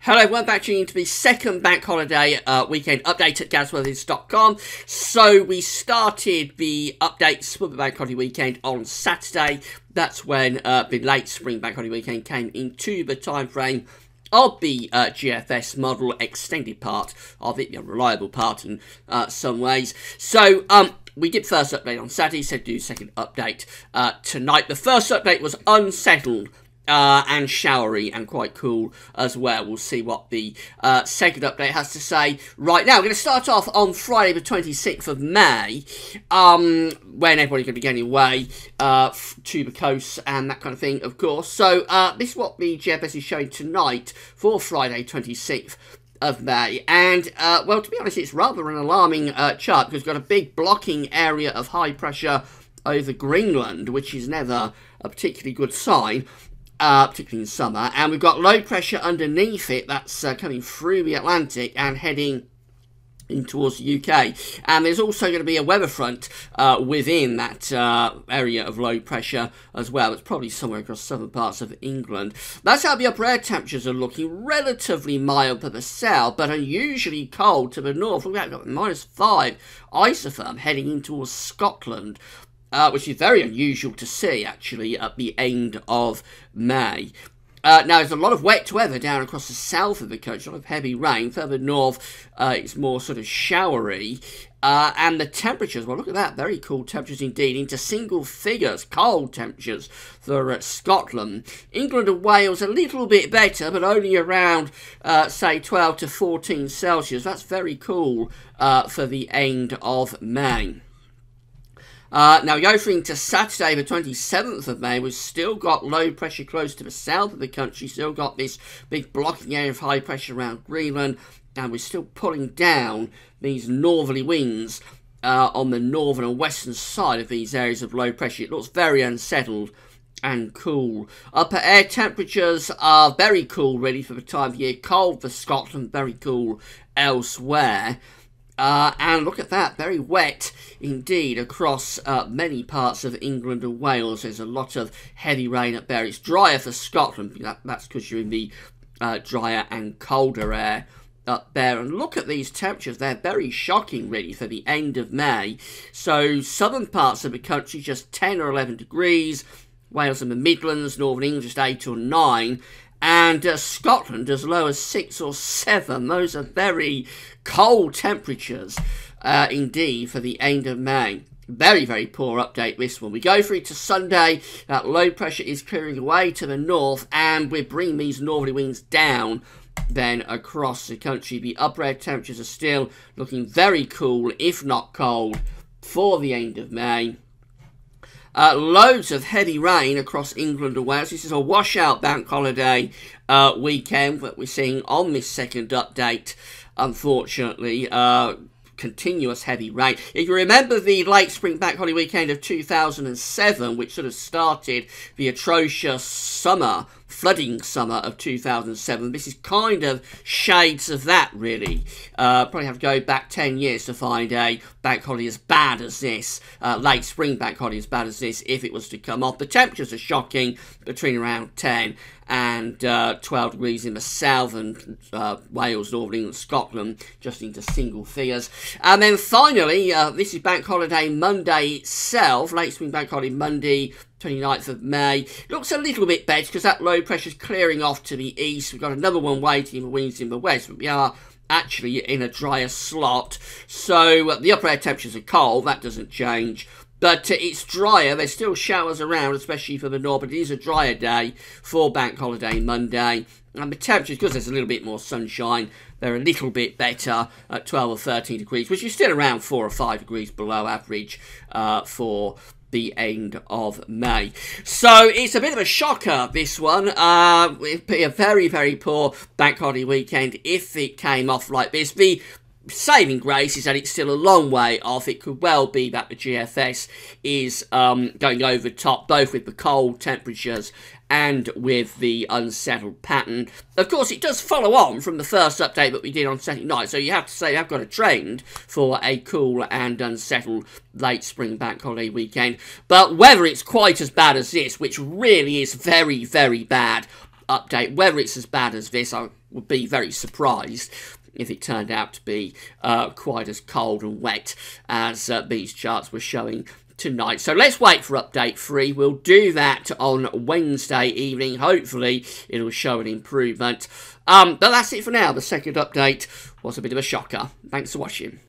Hello, everyone, back tuning into the second bank holiday weekend update at GadsWeathers.com. So we started the updates for the bank holiday weekend on Saturday. That's when the late spring bank holiday weekend came into the time frame of the GFS model, extended part of it, the unreliable part in some ways. So we did first update on Saturday, said do second update tonight. The first update was unsettled and showery and quite cool as well. We'll see what the second update has to say right now. We're going to start off on Friday the 26th of May, when everybody's going to be getting away to the coast and that kind of thing, of course. So this is what the GFS is showing tonight for Friday 26th of May, and well, to be honest, it's rather an alarming chart, because we've got a big blocking area of high pressure over Greenland, which is never a particularly good sign, particularly in summer, and we've got low pressure underneath it that's coming through the Atlantic and heading in towards the UK, and there's also going to be a weather front within that area of low pressure as well. It's probably somewhere across southern parts of England. That's how the upper air temperatures are looking. Relatively mild to the south, but unusually cold to the north. We've got -5 isotherm heading in towards Scotland, which is very unusual to see, actually, at the end of May. Now, there's a lot of wet weather down across the south of the coast, a lot of heavy rain. Further north, it's more sort of showery. And the temperatures, well, look at that, very cool temperatures indeed, into single figures, cold temperatures for Scotland. England and Wales a little bit better, but only around, say, 12 to 14 Celsius. That's very cool for the end of May. Now, we go through into Saturday, the 27th of May. We've still got low pressure close to the south of the country, still got this big blocking area of high pressure around Greenland, and we're still pulling down these northerly winds on the northern and western side of these areas of low pressure. It looks very unsettled and cool. Upper air temperatures are very cool, really, for the time of year. Cold for Scotland, very cool elsewhere. And look at that, very wet indeed across many parts of England and Wales. There's a lot of heavy rain up there. It's drier for Scotland. That's because you're in the drier and colder air up there. And look at these temperatures. They're very shocking, really, for the end of May. So southern parts of the country, just 10 or 11 degrees. Wales and the Midlands, Northern England, just 8 or 9. And Scotland as low as 6 or 7. Those are very cold temperatures indeed for the end of May. Very, very poor update, this one. We go through to Sunday. That low pressure is clearing away to the north, and we're bringing these northerly winds down then across the country. The upper air temperatures are still looking very cool, if not cold, for the end of May. Loads of heavy rain across England and Wales. This is a washout bank holiday weekend that we're seeing on this second update, unfortunately. Continuous heavy rain. If you remember the late spring bank holiday weekend of 2007, which sort of started the atrocious flooding summer of 2007, this is kind of shades of that, really. Probably have to go back 10 years to find a bank holiday as bad as this, late spring bank holiday as bad as this, if it was to come off. The temperatures are shocking, between around 10 and 12 degrees in the south, and Wales, Northern England, Scotland, just into single figures. And then finally, this is bank holiday Monday itself, late spring bank holiday Monday, 29th of May. Looks a little bit better because that low pressure is clearing off to the east. We've got another one waiting for winds in the west, but we are actually in a drier slot. So the upper air temperatures are cold, that doesn't change. But it's drier. There's still showers around, especially for the north, but it is a drier day for bank holiday Monday. And the temperatures, because there's a little bit more sunshine, they're a little bit better at 12 or 13 degrees, which is still around 4 or 5 degrees below average for the end of May. So it's a bit of a shocker, this one. It'd be a very, very poor bank holiday weekend if it came off like this. The saving grace is that it's still a long way off. It could well be that the GFS is going over top, both with the cold temperatures and with the unsettled pattern. Of course, it does follow on from the first update that we did on Saturday night, so you have to say I've got a trend for a cool and unsettled late spring bank holiday weekend. But whether it's quite as bad as this, which really is very, very bad, update. Whether it's as bad as this, I would be very surprised if it turned out to be quite as cold and wet as these charts were showing tonight. So let's wait for update 3. We'll do that on Wednesday evening. Hopefully it'll show an improvement. But that's it for now. The second update was a bit of a shocker. Thanks for watching.